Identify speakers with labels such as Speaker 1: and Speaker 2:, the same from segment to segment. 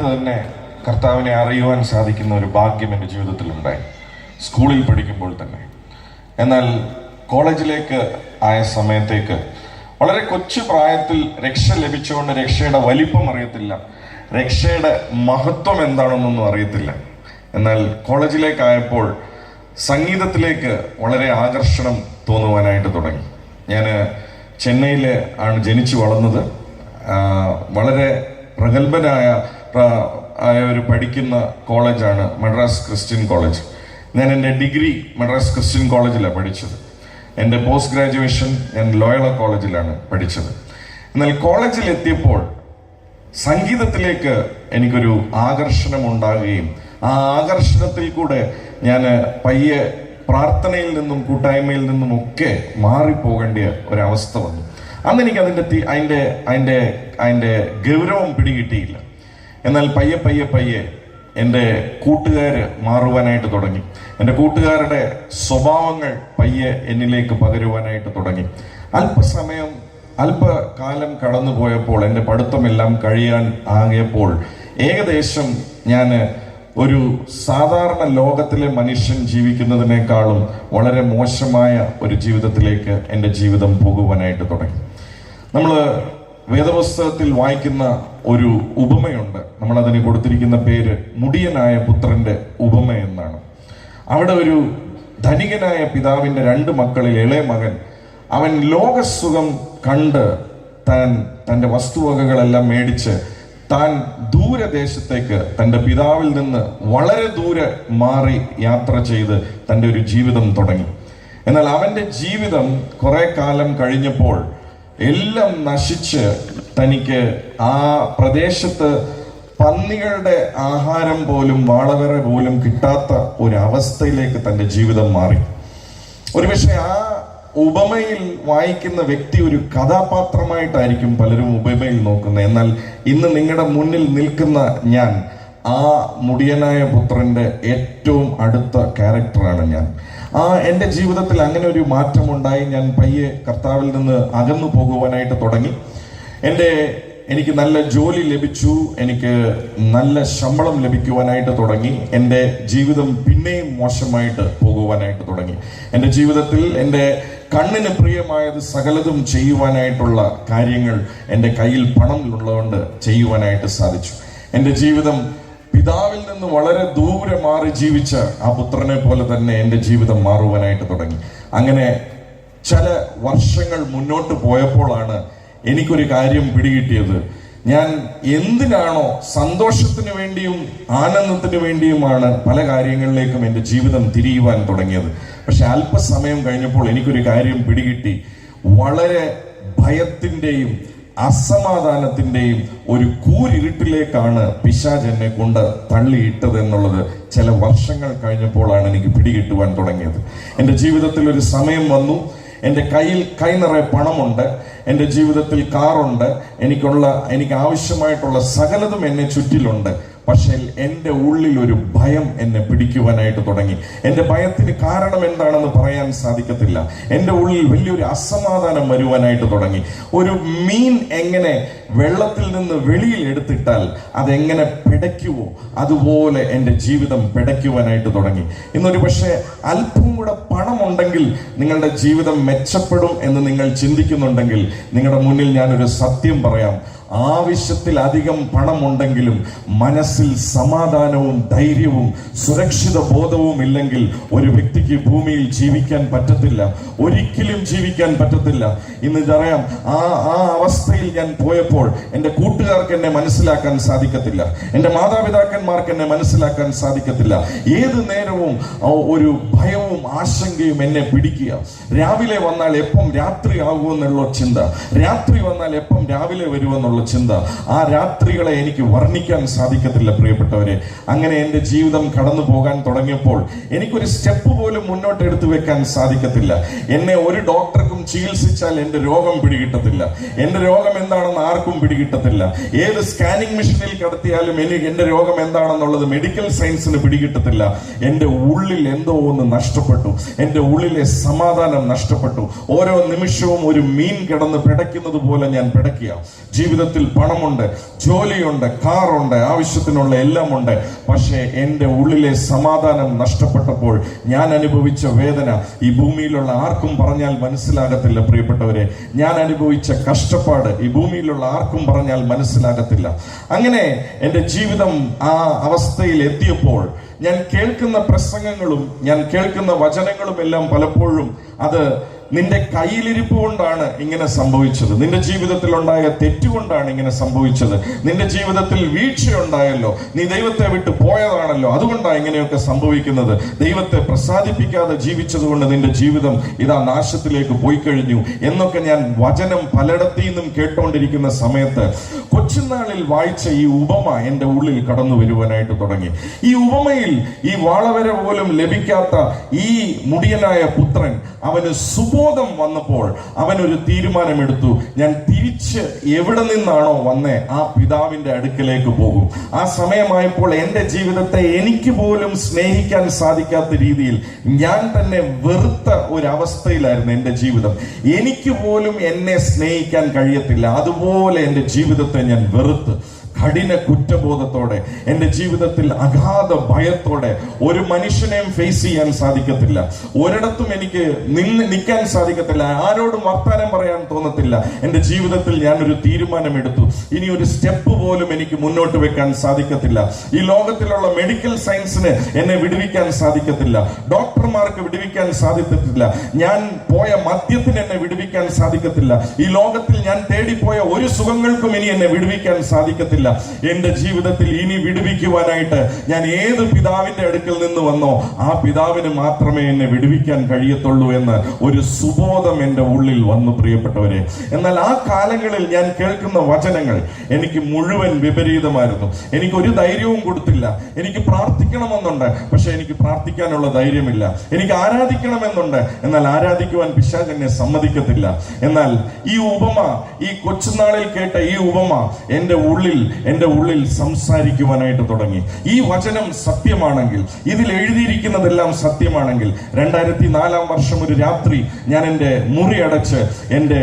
Speaker 1: കാലത്ത് തന്നെ കർത്താവിനെ അറിയുവാൻ സാധിക്കുന്ന ഒരു ഭാഗ്യം എൻ്റെ ജീവിതത്തിലുണ്ടായി, സ്കൂളിൽ പഠിക്കുമ്പോൾ തന്നെ. എന്നാൽ കോളേജിലേക്ക് ആയ സമയത്തേക്ക് വളരെ കൊച്ചു പ്രായത്തിൽ രക്ഷ ലഭിച്ചുകൊണ്ട് രക്ഷയുടെ വലിപ്പം അറിയത്തില്ല, രക്ഷയുടെ മഹത്വം എന്താണെന്നൊന്നും അറിയത്തില്ല. എന്നാൽ കോളേജിലേക്കായപ്പോൾ സംഗീതത്തിലേക്ക് വളരെ ആകർഷണം തോന്നുവാനായിട്ട് തുടങ്ങി. ഞാൻ ചെന്നൈയിൽ ആണ് ജനിച്ചു വളർന്നത്. വളരെ പ്രഗത്ഭനായ ഒരു പഠിക്കുന്ന കോളേജാണ് മദ്രാസ് ക്രിസ്ത്യൻ കോളേജ്. ഞാൻ എൻ്റെ ഡിഗ്രി മദ്രാസ് ക്രിസ്ത്യൻ കോളേജിലാണ് പഠിച്ചത്. എൻ്റെ പോസ്റ്റ് ഗ്രാജുവേഷൻ ഞാൻ ലോയോള കോളേജിലാണ് പഠിച്ചത്. എന്നാൽ കോളേജിൽ എത്തിയപ്പോൾ സംഗീതത്തിലേക്ക് എനിക്കൊരു ആകർഷണം ഉണ്ടാകുകയും ആ ആകർഷണത്തിൽ കൂടെ ഞാൻ പയ്യെ പ്രാർത്ഥനയിൽ നിന്നും കൂട്ടായ്മയിൽ നിന്നും ഒക്കെ മാറിപ്പോകേണ്ട ഒരവസ്ഥ വന്നു. അന്ന് എനിക്ക് അതിൻ്റെ ഗൗരവം പിടികിട്ടിയില്ല. എന്നാൽ പയ്യെ എൻ്റെ കൂട്ടുകാർ മാറുവാനായിട്ട് തുടങ്ങി. എൻ്റെ കൂട്ടുകാരുടെ സ്വഭാവങ്ങൾ പയ്യെ എന്നിലേക്ക് പകരുവാനായിട്ട് തുടങ്ങി. അല്പകാലം കടന്നു പോയപ്പോൾ എൻ്റെ പഠിത്തമെല്ലാം കഴിയാൻ ആകിയപ്പോൾ ഏകദേശം ഞാൻ ഒരു സാധാരണ ലോകത്തിലെ മനുഷ്യൻ ജീവിക്കുന്നതിനേക്കാളും വളരെ മോശമായ ഒരു ജീവിതത്തിലേക്ക് എൻ്റെ ജീവിതം പോകുവാനായിട്ട് തുടങ്ങി. നമ്മൾ വേദപുസ്തകത്തിൽ വായിക്കുന്ന ഒരു ഉപമയുണ്ട്. നമ്മളതിന് കൊടുത്തിരിക്കുന്ന പേര് മുടിയനായ പുത്രന്റെ ഉപമ എന്നാണ്. അവിടെ ഒരു ധനികനായ പിതാവിൻ്റെ 2 മക്കളിൽ ഇളയ മകൻ അവൻ ലോകസുഖം കണ്ട് തൻ്റെ വസ്തുവകകളെല്ലാം മേടിച്ച് താൻ ദൂരദേശത്തേക്ക് തൻ്റെ പിതാവിൽ നിന്ന് വളരെ ദൂരെ മാറി യാത്ര ചെയ്ത് തൻ്റെ ഒരു ജീവിതം തുടങ്ങി. എന്നാൽ അവൻ്റെ ജീവിതം കുറെ കാലം കഴിഞ്ഞപ്പോൾ എല്ലാം നശിച്ച് തനിക്ക് ആ പ്രദേശത്ത് പന്നികളുടെ ആഹാരം പോലും വാളവര പോലും കിട്ടാത്ത ഒരവസ്ഥയിലേക്ക് തൻ്റെ ജീവിതം മാറി. ഒരുപക്ഷെ ആ ഉപമയിൽ വായിക്കുന്ന വ്യക്തി ഒരു കഥാപാത്രമായിട്ടായിരിക്കും പലരും ഉപമയിൽ നോക്കുന്നത്. എന്നാൽ ഇന്ന് നിങ്ങളുടെ മുന്നിൽ നിൽക്കുന്ന ഞാൻ ആ മുടിയനായ പുത്രന്റെ ഏറ്റവും അടുത്ത ക്യാരക്ടറാണ് ഞാൻ. എൻ്റെ ജീവിതത്തിൽ അങ്ങനെ ഒരു മാറ്റമുണ്ടായി. ഞാൻ പയ്യെ കർത്താവിൽ നിന്ന് അകന്നു പോകുവാനായിട്ട് തുടങ്ങി. എനിക്ക് നല്ല ജോലി ലഭിച്ചു, എനിക്ക് നല്ല ശമ്പളം ലഭിക്കുവാനായിട്ട് തുടങ്ങി. എൻ്റെ ജീവിതം പിന്നെയും മോശമായിട്ട് പോകുവാനായിട്ട് തുടങ്ങി. എൻ്റെ ജീവിതത്തിൽ എൻ്റെ കണ്ണിന് പ്രിയമായത് സകലതും ചെയ്യുവാനായിട്ടുള്ള കാര്യങ്ങൾ എൻ്റെ കയ്യിൽ പണം ഉള്ളതുകൊണ്ട് ചെയ്യുവാനായിട്ട് സാധിച്ചു. എൻ്റെ ജീവിതം പിതാവിൽ നിന്ന് വളരെ ദൂരെ മാറി ജീവിച്ച ആ പുത്രനെ പോലെ തന്നെ എൻ്റെ ജീവിതം മാറുവാനായിട്ട് തുടങ്ങി. അങ്ങനെ ചില വർഷങ്ങൾ മുന്നോട്ട് പോയപ്പോഴാണ് എനിക്കൊരു കാര്യം പിടികിട്ടിയത്. ഞാൻ എന്തിനാണോ സന്തോഷത്തിന് വേണ്ടിയും ആനന്ദത്തിന് വേണ്ടിയുമാണ് പല കാര്യങ്ങളിലേക്കും എൻ്റെ ജീവിതം തിരിയുവാൻ തുടങ്ങിയത്. പക്ഷെ അല്പസമയം കഴിഞ്ഞപ്പോൾ എനിക്കൊരു കാര്യം പിടികിട്ടി. വളരെ ഭയത്തിൻ്റെയും അസമാധാനത്തിൻ്റെയും ഒരു കൂരിരുട്ടിലേക്കാണ് പിശാച് എന്നെ കൊണ്ട് തള്ളിയിട്ടത് എന്നുള്ളത് ചില വർഷങ്ങൾ കഴിഞ്ഞപ്പോഴാണ് എനിക്ക് പിടികിട്ടുവാൻ തുടങ്ങിയത്. എൻ്റെ ജീവിതത്തിൽ ഒരു സമയം വന്നു, എൻ്റെ കൈ നിറയെ പണമുണ്ട്, എൻ്റെ ജീവിതത്തിൽ കാറുണ്ട്, എനിക്ക് ആവശ്യമായിട്ടുള്ള സകലതും എന്നെ ചുറ്റിലുണ്ട്. പക്ഷേ എൻ്റെ ഉള്ളിൽ ഒരു ഭയം എന്നെ പിടിക്കുവാനായിട്ട് തുടങ്ങി. എൻ്റെ ഭയത്തിന് കാരണം എന്താണെന്ന് പറയാൻ സാധിക്കത്തില്ല. എൻ്റെ ഉള്ളിൽ വലിയൊരു അസമാധാനം വരുവാനായിട്ട് തുടങ്ങി. ഒരു മീൻ എങ്ങനെ വെള്ളത്തിൽ നിന്ന് വെളിയിൽ എടുത്തിട്ടാൽ അതെങ്ങനെ പിടയ്ക്കുവോ അതുപോലെ എൻ്റെ ജീവിതം പിടയ്ക്കുവാനായിട്ട് തുടങ്ങി. ഇന്നൊരു പക്ഷേ അല്പം കൂടെ പണമുണ്ടെങ്കിൽ നിങ്ങളുടെ ജീവിതം മെച്ചപ്പെടും എന്ന് നിങ്ങൾ ചിന്തിക്കുന്നുണ്ടെങ്കിൽ നിങ്ങളുടെ മുന്നിൽ ഞാനൊരു സത്യം പറയാം. ആവശ്യത്തിലധികം പണമുണ്ടെങ്കിലും മനസ്സിൽ സമാധാനവും ധൈര്യവും സുരക്ഷിത ബോധവും ഇല്ലെങ്കിൽ ഒരു വ്യക്തിക്ക് ഭൂമിയിൽ ജീവിക്കാൻ പറ്റത്തില്ല, ഒരിക്കലും ജീവിക്കാൻ പറ്റത്തില്ല. ഇന്ന് പറയാം, ആ അവസ്ഥയിൽ ഞാൻ പോയപ്പോൾ എൻ്റെ കൂട്ടുകാർക്ക് എന്നെ മനസ്സിലാക്കാൻ സാധിക്കത്തില്ല, എൻ്റെ മാതാപിതാക്കന്മാർക്ക് എന്നെ മനസ്സിലാക്കാൻ സാധിക്കത്തില്ല. ഏത് നേരവും ഒരു ഭയവും ആശങ്കയും എന്നെ പിടിക്കുക. രാവിലെ വന്നാൽ എപ്പം രാത്രി ആകുമെന്നുള്ള ചിന്ത, രാത്രി വന്നാൽ എപ്പം രാവിലെ വരുമെന്നുള്ള ചിന്ത, ആ രാത്രികളെ എനിക്ക് വർണ്ണിക്കാൻ സാധിക്കത്തില്ല പ്രിയപ്പെട്ടവരെ. അങ്ങനെ എൻ്റെ ജീവിതം കടന്നു പോകാൻ തുടങ്ങിയപ്പോൾ എനിക്കൊരു സ്റ്റെപ്പ് പോലും മുന്നോട്ട് എടുത്തു വെക്കാൻ സാധിക്കത്തില്ല. എന്നെ ഒരു ഡോക്ടർക്കും ചികിത്സിച്ചാൽ എൻ്റെ രോഗം പിടികിട്ടത്തില്ല, എൻ്റെ രോഗം എന്താണെന്ന് ആർക്കും പിടികിട്ടത്തില്ല. ഏത് സ്കാനിങ് മെഷീനിൽ കിടത്തിയാലും എൻ്റെ രോഗം എന്താണെന്നുള്ളത് മെഡിക്കൽ സയൻസിന് പിടികിട്ടത്തില്ല. എൻ്റെ ഉള്ളിൽ എന്തോ ഒന്ന് നഷ്ടപ്പെട്ടു, എൻ്റെ ഉള്ളിലെ സമാധാനം നഷ്ടപ്പെട്ടു. ഓരോ നിമിഷവും ഒരു മീൻ കിടന്ന് പിടയ്ക്കുന്നത് പോലെ ഞാൻ പിടയ്ക്കുക. ജീവിതത്തിൽ ജീവിതത്തിൽ പണമുണ്ട്, ജോലിയുണ്ട്, കാറുണ്ട്, ആവശ്യത്തിനുള്ള എല്ലാം ഉണ്ട്. പക്ഷേ എൻ്റെ ഉള്ളിലെ സമാധാനം നഷ്ടപ്പെട്ടപ്പോൾ ഞാൻ അനുഭവിച്ച വേദന ഈ ഭൂമിയിലുള്ള ആർക്കും പറഞ്ഞാൽ മനസ്സിലാകത്തില്ല പ്രിയപ്പെട്ടവരെ. ഞാൻ അനുഭവിച്ച കഷ്ടപ്പാട് ഈ ഭൂമിയിലുള്ള ആർക്കും പറഞ്ഞാൽ മനസ്സിലാകത്തില്ല. അങ്ങനെ എൻ്റെ ജീവിതം ആ അവസ്ഥയിൽ എത്തിയപ്പോൾ ഞാൻ കേൾക്കുന്ന പ്രസംഗങ്ങളും ഞാൻ കേൾക്കുന്ന വചനങ്ങളും എല്ലാം പലപ്പോഴും അത് നിന്റെ കയ്യിലിരിപ്പ് കൊണ്ടാണ് ഇങ്ങനെ സംഭവിച്ചത്, നിന്റെ ജീവിതത്തിൽ ഉണ്ടായ തെറ്റുകൊണ്ടാണ് ഇങ്ങനെ സംഭവിച്ചത്, നിന്റെ ജീവിതത്തിൽ വീഴ്ചയുണ്ടായല്ലോ, നീ ദൈവത്തെ വിട്ട് പോയതാണല്ലോ, അതുകൊണ്ടാണ് ഇങ്ങനെയൊക്കെ സംഭവിക്കുന്നത്, ദൈവത്തെ പ്രസാദിപ്പിക്കാതെ ജീവിച്ചത് കൊണ്ട് നിന്റെ ജീവിതം ഇതാ നാശത്തിലേക്ക് പോയി കഴിഞ്ഞു എന്നൊക്കെ ഞാൻ വചനം പലയിടത്തു നിന്നും കേട്ടുകൊണ്ടിരിക്കുന്ന സമയത്ത് കൊച്ചുനാളിൽ വായിച്ച ഈ ഉപമ എൻ്റെ ഉള്ളിൽ കടന്നു വരുവാനായിട്ട് തുടങ്ങി. ഈ ഉപമയിൽ ഈ വാളവര പോലും ലഭിക്കാത്ത ഈ മുടിയനായ പുത്രൻ, അവന് സുബോധം വന്നപ്പോൾ അവനൊരു തീരുമാനമെടുത്തു. ഞാൻ തിരിച്ച് എവിടെ നിന്നാണോ വന്നേ ആ പിതാവിന്റെ അടുക്കലേക്ക് പോകും. ആ സമയമായപ്പോൾ എൻ്റെ ജീവിതത്തെ എനിക്ക് പോലും സ്നേഹിക്കാൻ സാധിക്കാത്ത രീതിയിൽ ഞാൻ തന്നെ വെറുത്ത ഒരു അവസ്ഥയിലായിരുന്നു എൻ്റെ ജീവിതം. എനിക്ക് പോലും എന്നെ സ്നേഹിക്കാൻ കഴിയത്തില്ല, അതുപോലെ എൻ്റെ ജീവിതത്തെ ഞാൻ വെറുത്ത് കഠിന കുറ്റബോധത്തോടെ എൻ്റെ ജീവിതത്തിൽ അഗാധ ഭയത്തോടെ ഒരു മനുഷ്യനെയും ഫേസ് ചെയ്യാൻ സാധിക്കത്തില്ല, ഒരിടത്തും എനിക്ക് നിൽക്കാൻ സാധിക്കത്തില്ല, ആരോടും വർത്താനം പറയാൻ തോന്നത്തില്ല. എൻ്റെ ജീവിതത്തിൽ ഞാനൊരു തീരുമാനമെടുത്തു, ഇനി ഒരു സ്റ്റെപ്പ് പോലും എനിക്ക് മുന്നോട്ട് വെക്കാൻ സാധിക്കത്തില്ല. ഈ ലോകത്തിലുള്ള മെഡിക്കൽ സയൻസിന് എന്നെ വിടുവിക്കാൻ സാധിക്കത്തില്ല, ഡോക്ടർമാർക്ക് വിടുവിക്കാൻ സാധിക്കത്തില്ല, ഞാൻ പോയ മദ്യത്തിന് എന്നെ വിടുവിക്കാൻ സാധിക്കത്തില്ല, ഈ ലോകത്തിൽ ഞാൻ തേടിപ്പോയ ഒരു സുഖങ്ങൾക്കും ഇനി എന്നെ വിടുവിക്കാൻ സാധിക്കത്തില്ല. എന്റെ ജീവിതത്തിൽ ഇനി വിടുവിക്കുവാനായിട്ട് ഞാൻ ഏത് പിതാവിന്റെ അടുക്കൽ നിന്ന് വന്നോ ആ പിതാവിന് മാത്രമേ എന്നെ വിടുവിക്കാൻ കഴിയത്തുള്ളൂ എന്ന് ഒരു സുബോധം എൻ്റെ ഉള്ളിൽ വന്നു പ്രിയപ്പെട്ടവരെ. എന്നാൽ ആ കാലങ്ങളിൽ ഞാൻ കേൾക്കുന്ന വചനങ്ങൾ എനിക്ക് മുഴുവൻ വിപരീതമായിരുന്നു. എനിക്ക് ഒരു ധൈര്യവും കൊടുത്തില്ല. എനിക്ക് പ്രാർത്ഥിക്കണമെന്നുണ്ട്, പക്ഷെ എനിക്ക് പ്രാർത്ഥിക്കാനുള്ള ധൈര്യമില്ല. എനിക്ക് ആരാധിക്കണമെന്നുണ്ട്, എന്നാൽ ആരാധിക്കുവാൻ പിശാച് എന്നെ സമ്മതിക്കത്തില്ല. എന്നാൽ ഈ ഉപമ, ഈ കൊച്ചുനാളിൽ കേട്ട ഈ ഉപമ എൻ്റെ ഉള്ളിൽ സംസാരിക്കുവാനായിട്ട് തുടങ്ങി. ഈ വചനം സത്യമാണെങ്കിൽ, ഇതിൽ എഴുതിയിരിക്കുന്നതെല്ലാം സത്യമാണെങ്കിൽ, 2004 വർഷം ഒരു രാത്രി ഞാൻ എൻ്റെ മുറി അടച്ച് എൻ്റെ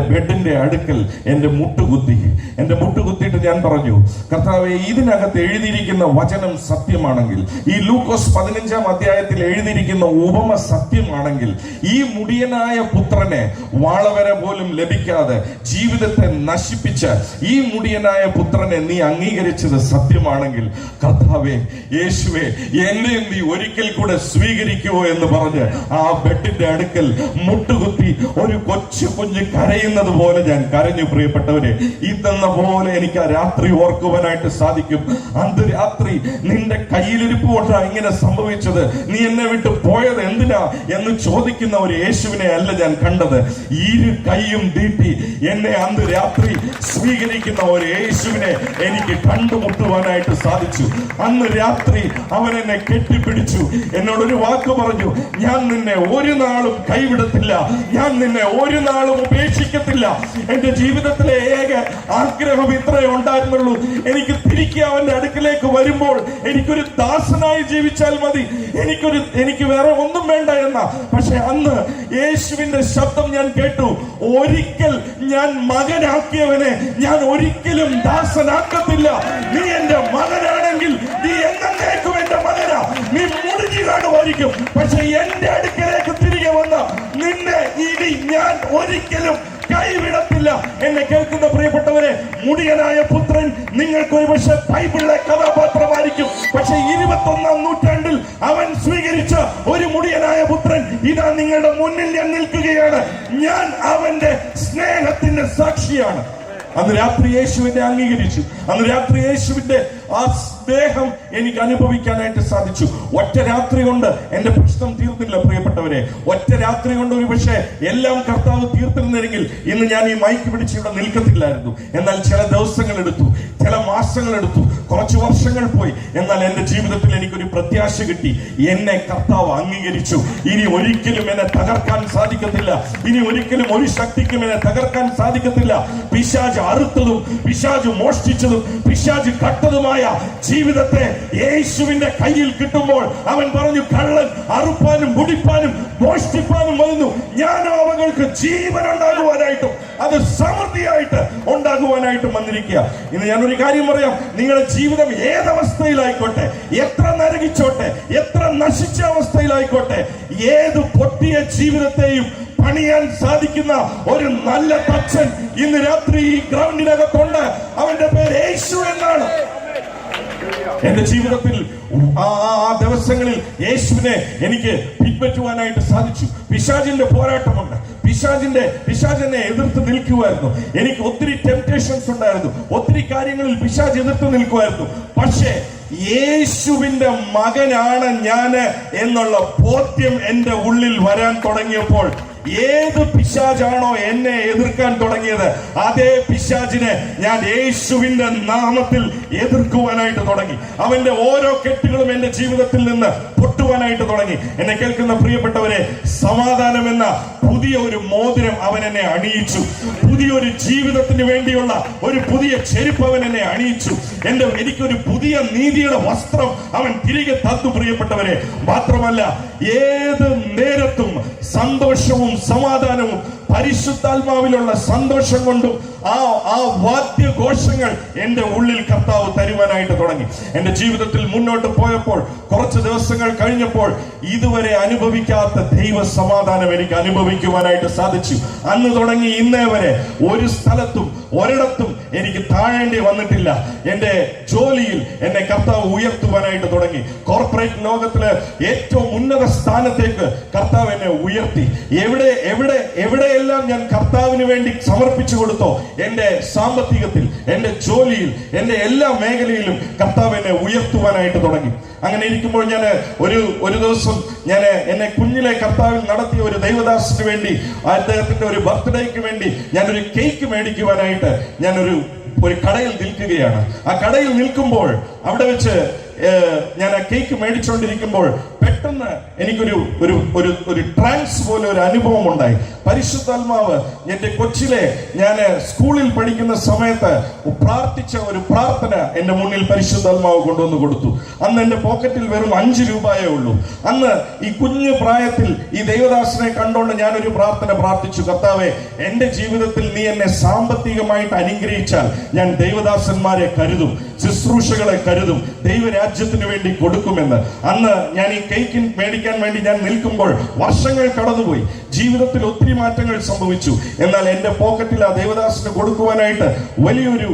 Speaker 1: ബെഡിന്റെ അടുക്കൽ എൻ്റെ മുട്ടുകുത്തിയിട്ട് ഞാൻ പറഞ്ഞു, കർത്താവേ, ഇതിനകത്ത് എഴുതിയിരിക്കുന്ന വചനം സത്യമാണെങ്കിൽ, ഈ ലൂക്കോസ് 15-ാം അധ്യായത്തിൽ എഴുതിയിരിക്കുന്ന ഉപമ സത്യമാണെങ്കിൽ, ഈ മുടിയനായ പുത്രനെ വാളവര പോലും ലഭിക്കാതെ ജീവിതത്തെ നശിപ്പിച്ച ഈ മുടിയനായ പുത്രനെ നീ അംഗീകരിച്ചത് സത്യമാണെങ്കിൽ, കർത്താവേ, യേശുവേ, എന്നെ നീ ഒരിക്കൽ കൂടെ സ്വീകരിക്കുവോ എന്ന് പറഞ്ഞ് ആ ബെഡിന്റെ അടുക്കൽ മുട്ടുകുത്തി ഒരു കൊച്ചു കുഞ്ഞ് കരയുന്നത് പോലെ ഞാൻ കരഞ്ഞു പ്രിയപ്പെട്ടവരെ. ഇതെന്ന പോലെ എനിക്ക് ആ രാത്രി ഓർക്കുവാനായിട്ട് സാധിക്കും. അന്ന് രാത്രി നിന്റെ കയ്യിലിരിപ്പ് കൊണ്ടാണ് ഇങ്ങനെ സംഭവിച്ചത്, നീ എന്നെ വിട്ട് പോയത് എന്തിനാ എന്ന് ചോദിക്കുന്ന ഒരു യേശുവിനെ അല്ല ഞാൻ കണ്ടത്. ഇരു കൈയും നീട്ടി എന്നെ അന്ന് രാത്രി സ്വീകരിക്കുന്ന ഒരു യേശുവിനെ എനിക്ക് കണ്ടുമുട്ടുവാനായിട്ട് സാധിച്ചു. അന്ന് രാത്രി അവൻ എന്നെ കെട്ടിപ്പിടിച്ചു, എന്നോടൊരു വാക്ക് പറഞ്ഞു, ഞാൻ നിന്നെ ഒരു നാളും കൈവിടത്തില്ല, ഞാൻ നിന്നെ ഒരു നാളും ഉപേക്ഷിക്കത്തില്ല. എന്റെ ജീവിതത്തിലെ ഏക ആഗ്രഹം ഇത്രയേ ഉണ്ടായിരുന്നുള്ളൂ, എനിക്ക് തിരികെ അവന്റെ അടുക്കിലേക്ക് വരുമ്പോൾ എനിക്കൊരു ദാസനായി ജീവിച്ചാൽ മതി, എനിക്ക് വേറെ ഒന്നും വേണ്ട എന്ന. പക്ഷെ അന്ന് യേശുവിന്റെ ശബ്ദം ഞാൻ കേട്ടു, ഒരിക്കൽ ഞാൻ മകനാക്കിയവനെ ഞാൻ ഒരിക്കലും ദാസനാക്കത്തില്ല. നീ എന്റെ മകനാണെങ്കിൽ നീ എന്നേക്കും എന്റെ മകനാ. നീ മുടിഞ്ഞു കാണുമായിരിക്കും, പക്ഷെ എന്റെ അടുക്കലേക്ക് തിരികെ വന്ന നിന്നെ ഇനി ഞാൻ ഒരിക്കലും കൈവിടത്തില്ല. എന്നെ കേൾക്കുന്ന പ്രിയപ്പെട്ടവരെ, മുടിയനായ പുത്രൻ നിങ്ങൾക്കൊരു പക്ഷെ ബൈബിളിലെ കഥാപാത്രമായിരിക്കും, പക്ഷെ 21-ാം നൂറ്റാണ്ടിൽ അവൻ സ്വീകരിച്ച ഒരു മുടിയനായ പുത്രൻ ഇതാ നിങ്ങളുടെ മുന്നിൽ ഞാൻ നിൽക്കുകയാണ്. ഞാൻ അവന്റെ സ്നേഹത്തിന്റെ സാക്ഷിയാണ്. അന്ന് രാത്രി യേശുവിനെ അംഗീകരിച്ചു. അന്ന് രാത്രി യേശുവിന്റെ ആ സ്നേഹം എനിക്ക് അനുഭവിക്കാനായിട്ട് സാധിച്ചു. ഒറ്റ രാത്രി കൊണ്ട് എന്റെ പ്രശ്നം തീർന്നില്ല പ്രിയപ്പെട്ടവരെ. ഒറ്റ രാത്രി കൊണ്ട് ഒരു പക്ഷേ എല്ലാം കർത്താവ് തീർത്തിരുന്നെങ്കിൽ ഇന്ന് ഞാൻ ഈ മൈക്ക് പിടിച്ച് ഇവിടെ നിൽക്കത്തില്ലായിരുന്നു. എന്നാൽ ചില ദിവസങ്ങൾ എടുത്തു, ചില മാസങ്ങൾ എടുത്തു, കുറച്ച് വർഷങ്ങൾ പോയി. എന്നാൽ എന്റെ ജീവിതത്തിൽ എനിക്കൊരു പ്രത്യാശ കിട്ടി. എന്നെ കർത്താവ് അംഗീകരിച്ചു. ഇനി ഒരിക്കലും എന്നെ തകർക്കാൻ സാധിക്കത്തില്ല. ഇനി ഒരിക്കലും ഒരു ശക്തിക്കും എന്നെ തകർക്കാൻ സാധിക്കത്തില്ല. പിശാച് അറുത്തതും പിശാച് മോഷ്ടിച്ചതും പിശാച് കട്ടതുമായ ജീവിതത്തെ യേശുവിന്റെ കയ്യിൽ കിട്ടുമ്പോൾ അവൻ പറഞ്ഞു, കള്ളൻ അറുപ്പാനും മുടിപ്പാനും മോഷ്ടിപ്പാനും വരുന്നു, ഞാനോ അവർക്ക് ജീവൻ ഉണ്ടാകുവാനായിട്ടും അത് സമൃദ്ധിയായിട്ട് ഉണ്ടാകുവാനായിട്ട് വന്നിരിക്കുക. ഇന്ന് ഞാനൊരു കാര്യം പറയാം, നിങ്ങളുടെ ജീവിതം ഏതവസ്ഥയിലായിക്കോട്ടെ, എത്ര നരകിച്ചോട്ടെ, എത്ര നശിച്ച അവസ്ഥയിലായിക്കോട്ടെ, ഏത് പൊട്ടിയ ജീവിതത്തെയും പണിയാൻ സാധിക്കുന്ന ഒരു നല്ല തച്ചൻ ഇന്ന് രാത്രി ഈ ഗ്രൗണ്ടിനകത്തുണ്ട്. അവന്റെ പേര് യേശു എന്നാണ്. എന്റെ ജീവിതത്തിൽ ആ ദിവസങ്ങളിൽ യേശുവിനെ എനിക്ക് പിൻപറ്റുവാനായിട്ട് സാധിച്ചു. പിശാചിന്റെ പോരാട്ടമുണ്ട്. പിശാചിനെ എതിർത്ത് നിൽക്കുമായിരുന്നു. എനിക്ക് ഒത്തിരി ടെംപ്റ്റേഷൻസ് ഉണ്ടായിരുന്നു. ഒത്തിരി കാര്യങ്ങളിൽ പിശാച് എതിർത്ത് നിൽക്കുമായിരുന്നു. പക്ഷേ യേശുവിന്റെ മകനാണ് ഞാന് എന്നുള്ള ബോധ്യം എന്റെ ഉള്ളിൽ വരാൻ തുടങ്ങിയപ്പോൾ, ഏത് പിശാചാണോ എന്നെ എതിർക്കാൻ തുടങ്ങിയത്, അതേ പിശാചിനെ ഞാൻ യേശുവിന്റെ നാമത്തിൽ എതിർക്കുവാനായിട്ട് തുടങ്ങി. അവന്റെ ഓരോ കെട്ടുകളും എന്റെ ജീവിതത്തിൽ നിന്ന് പൊട്ടുവാനായിട്ട് തുടങ്ങി. എന്നെ കേൾക്കുന്ന പ്രിയപ്പെട്ടവരെ, സമാധാനം എന്ന പുതിയ ഒരു മോതിരം അവൻ എന്നെ അണിയിച്ചു. പുതിയൊരു ജീവിതത്തിന് വേണ്ടിയുള്ള ഒരു പുതിയ ചെരുപ്പ് അവൻ എന്നെ അണിയിച്ചു. എനിക്കൊരു പുതിയ നീതിയുടെ വസ്ത്രം അവൻ തിരികെ തന്നു. പ്രിയപ്പെട്ടവരെ, മാത്രമല്ല ഏത് നേരത്തും സന്തോഷവും സമാധാനവും പരിശുദ്ധാത്മാവിലുള്ള സന്തോഷം കൊണ്ടും ആ വാദ്യഘോഷങ്ങൾ എന്റെ ഉള്ളിൽ കർത്താവ് തരുവാനായിട്ട് തുടങ്ങി. എന്റെ ജീവിതത്തിൽ മുന്നോട്ട് പോയപ്പോൾ, കുറച്ച് ദിവസങ്ങൾ കഴിഞ്ഞപ്പോൾ, ഇതുവരെ അനുഭവിക്കാത്ത ദൈവ സമാധാനം എനിക്ക് അനുഭവിക്കുവാനായിട്ട് സാധിച്ചു. അന്ന് തുടങ്ങി ഇന്നേ വരെ ഒരു സ്ഥലത്തും ഒരിടത്തും എനിക്ക് താഴേണ്ടി വന്നിട്ടില്ല. എന്റെ ജോലിയിൽ എന്നെ കർത്താവ് ഉയർത്തുവാനായിട്ട് തുടങ്ങി. കോർപ്പറേറ്റ് ലോകത്തിലെ ഏറ്റവും ഉന്നത സ്ഥാനത്തേക്ക് കർത്താവ് എന്നെ ഉയർത്തി. എവിടെയെല്ലാം ഞാൻ കർത്താവിന് വേണ്ടി സമർപ്പിച്ചു കൊടുത്തോ, എന്റെ സാമ്പത്തികത്തിൽ, എന്റെ ജോലിയിൽ, എന്റെ എല്ലാ മേഖലയിലും കർത്താവ് എന്നെ ഉയർത്തുവാനായിട്ട് തുടങ്ങി. അങ്ങനെ ഇരിക്കുമ്പോൾ ഞാൻ ഒരു ദിവസം എന്നെ കുഞ്ഞിലെ കർത്താവിൽ നടത്തിയ ഒരു ദൈവദാസന് വേണ്ടി, അദ്ദേഹത്തിന്റെ ഒരു ബർത്ത്ഡേക്ക് വേണ്ടി ഞാനൊരു കേക്ക് മേടിക്കുവാനായിട്ട് ഞാനൊരു കടയിൽ നിൽക്കുകയാണ്. ആ കടയിൽ നിൽക്കുമ്പോൾ അവിടെ വെച്ച് ഞാൻ ആ കേക്ക് മേടിച്ചുകൊണ്ടിരിക്കുമ്പോൾ പെട്ടെന്ന് എനിക്കൊരു ട്രാൻസ് പോലെ ഒരു അനുഭവം ഉണ്ടായി. പരിശുദ്ധാത്മാവ് എന്റെ കൊച്ചിലെ ഞാൻ സ്കൂളിൽ പഠിക്കുന്ന സമയത്ത് പ്രാർത്ഥിച്ച ഒരു പ്രാർത്ഥന എന്റെ മുന്നിൽ പരിശുദ്ധാത്മാവ് കൊണ്ടുവന്ന് കൊടുത്തു. അന്ന് എന്റെ പോക്കറ്റിൽ വെറും 5 രൂപയേ ഉള്ളൂ. അന്ന് ഈ കുഞ്ഞു പ്രായത്തിൽ ഈ ദൈവദാസനെ കണ്ടുകൊണ്ട് ഞാനൊരു പ്രാർത്ഥന പ്രാർത്ഥിച്ചു. കർത്താവേ, എന്റെ ജീവിതത്തിൽ നീ എന്നെ സാമ്പത്തികമായിട്ട് അനുഗ്രഹിച്ചാൽ ഞാൻ ദൈവദാസന്മാരെ കരുതും, ശുശ്രൂഷകളെ കരുതും, ദൈവരാജ്യത്തിന് വേണ്ടി കൊടുക്കുമെന്ന്. അന്ന് ഞാൻ ഈ കേക്ക് മേടിക്കാൻ വേണ്ടി ഞാൻ നിൽക്കുമ്പോൾ വർഷങ്ങൾ കടന്നുപോയി. ജീവിതത്തിൽ ഒത്തിരി മാറ്റങ്ങൾ സംഭവിച്ചു. എന്നാൽ എന്റെ പോക്കറ്റിൽ ആ ദേവദാസിന് കൊടുക്കുവാനായിട്ട് വലിയൊരു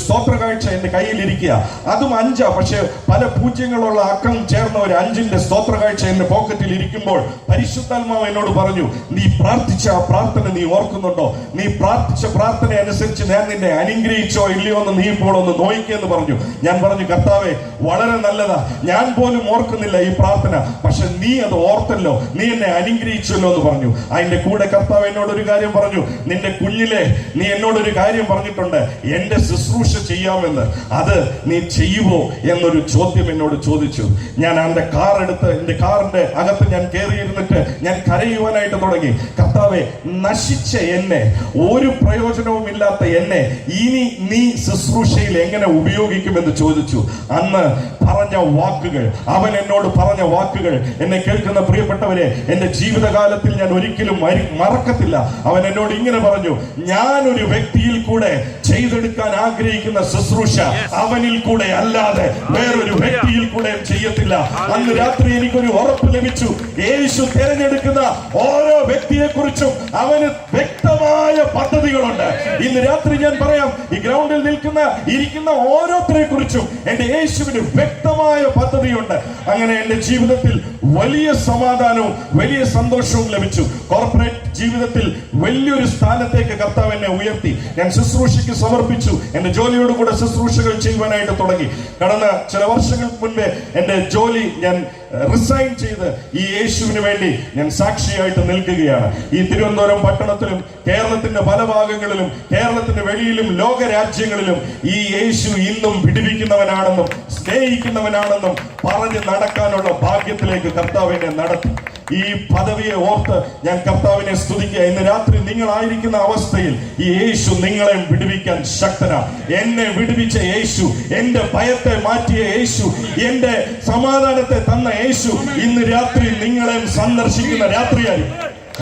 Speaker 1: സ്തോത്ര കാഴ്ച എന്റെ കയ്യിൽ ഇരിക്കുക. അതും 5, പക്ഷെ പല പൂജ്യങ്ങളുള്ള അക്കം ചേർന്ന ഒരു 5ന്റെ സ്തോത്ര കാഴ്ച എന്റെ പോക്കറ്റിൽ ഇരിക്കുമ്പോൾ പരിശുദ്ധാത്മാവ് എന്നോട് പറഞ്ഞു, നീ പ്രാർത്ഥിച്ച ആ പ്രാർത്ഥന നീ ഓർക്കുന്നുണ്ടോ? നീ പ്രാർത്ഥിച്ച പ്രാർത്ഥന അനുസരിച്ച് ഞാൻ നിന്നെ അനുഗ്രഹിച്ചോ ഇല്ലയോ എന്ന് നീ ഇപ്പോൾ ഒന്ന് നോക്കിയെന്ന് പറഞ്ഞു. ഞാൻ പറഞ്ഞു, കർത്താവേ, വളരെ നല്ലതാ, ഞാൻ പോലും ഓർക്കുന്നില്ല ഈ പ്രാർത്ഥന, പക്ഷെ നീ അത് ഓർത്തല്ലോ, നീ എന്നെ അനുഗ്രഹിച്ചല്ലോ എന്ന് പറഞ്ഞു. അതിന്റെ കൂടെ കർത്താവ് എന്നോടൊരു കാര്യം പറഞ്ഞു, നിന്റെ കുഞ്ഞിലെ നീ എന്നോടൊരു കാര്യം പറഞ്ഞിട്ടുണ്ട്, എന്റെ ശുശ്രൂഷ ചെയ്യാമെന്ന്. അത് നീ ചെയ്യുമോ എന്നൊരു ചോദ്യം എന്നോട് ചോദിച്ചു. ഞാൻ എന്റെ കാർ എടുത്ത് എന്റെ കാറിന്റെ അകത്ത് ഞാൻ കയറിയിരുന്നിട്ട് ഞാൻ കരയുവാനായിട്ട് തുടങ്ങി. കർത്താവെ, നശിച്ച എന്നെ, ഒരു പ്രയോജനവും ഇല്ലാത്ത എന്നെ ഇനി നീ ശുശ്രൂഷയിൽ എങ്ങനെ ഉപയോഗിക്കുമെന്ന് ചോദിച്ചു. അന്ന് പറഞ്ഞ വാക്കുകൾ, അവൻ എന്നോട് പറഞ്ഞ വാക്കുകൾ, എന്നെ കേൾക്കുന്ന പ്രിയപ്പെട്ടവരെ, എന്റെ ജീവിതകാലത്തിൽ ഞാൻ ഒരിക്കലും മറക്കത്തില്ല. അവൻ എന്നോട് ഇങ്ങനെ പറഞ്ഞു, ഞാനൊരു വ്യക്തിയിൽ കൂടെ ചെയ്തെടുക്കാൻ ആഗ്രഹിക്കുന്ന ശുശ്രൂഷ അവനിൽ കൂടെ അല്ലാതെ വേറൊരു വ്യക്തിയിൽ കൂടെ ചെയ്യത്തില്ല. അന്ന് രാത്രി എനിക്കൊരു ഉറപ്പ് ലഭിച്ചു, യേശു തിരഞ്ഞെടുക്കുന്ന ഓരോ വ്യക്തിയെ കുറിച്ചും അവന് വ്യക്തമായ പദ്ധതികളുണ്ട്. ഇന്ന് രാത്രി ഞാൻ പറയാം, ഈ ഗ്രൗണ്ടിൽ ഇരിക്കുന്ന ഓരോരുത്തരെ കുറിച്ചും എന്റെ യേശുവിന് വ്യക്തമായ പദ്ധതിയുണ്ട്. അങ്ങനെ എന്റെ ജീവിതത്തിൽ വലിയ സമാധാനവും വലിയ സന്തോഷവും ലഭിച്ചു. കോർപ്പറേറ്റ് ജീവിതത്തിൽ വലിയൊരു സ്ഥാനത്തേക്ക് കർത്താവ് എന്നെ ഉയർത്തി. ഞാൻ ശുശ്രൂഷയ്ക്ക് സമർപ്പിച്ചു. എന്റെ ജോലിയോട് കൂടെ ശുശ്രൂഷകൾ ചെയ്യുവാനായിട്ട് തുടങ്ങി. കടന്ന ചില വർഷങ്ങൾക്ക് മുൻപേ എന്റെ ജോലി ഞാൻ റിസൈൻ ചെയ്ത് ഈ യേശുവിന് വേണ്ടി ഞാൻ സാക്ഷിയായിട്ട് നിൽക്കുകയാണ്. ഈ തിരുവനന്തപുരം പട്ടണത്തിലും കേരളത്തിന്റെ പല ഭാഗങ്ങളിലും കേരളത്തിന്റെ വെളിയിലും ലോകരാജ്യങ്ങളിലും ഈ യേശു ഇന്നും വിടുവിക്കുന്നവനാണെന്നും സ്നേഹിക്കുന്നവനാണെന്നും പറഞ്ഞ് നടക്കാനുള്ള ഭാഗ്യത്തിലേക്ക് കർത്താവിനെ നടത്തി. ഈ പദവിയെ ഓർത്ത് ഞാൻ കർത്താവിനെ സ്തുതിക്കുക. ഇന്ന് രാത്രി നിങ്ങളായിരിക്കുന്ന അവസ്ഥയിൽ ഈ യേശു നിങ്ങളെ വിടുവിക്കാൻ ശക്തനാണ്. എന്നെ വിടുവിച്ച യേശു, എന്റെ ഭയത്തെ മാറ്റിയ യേശു, എന്റെ സമാധാനത്തെ തന്ന യേശു ഇന്ന് രാത്രി നിങ്ങളെ സന്ദർശിക്കുന്ന രാത്രിയായി.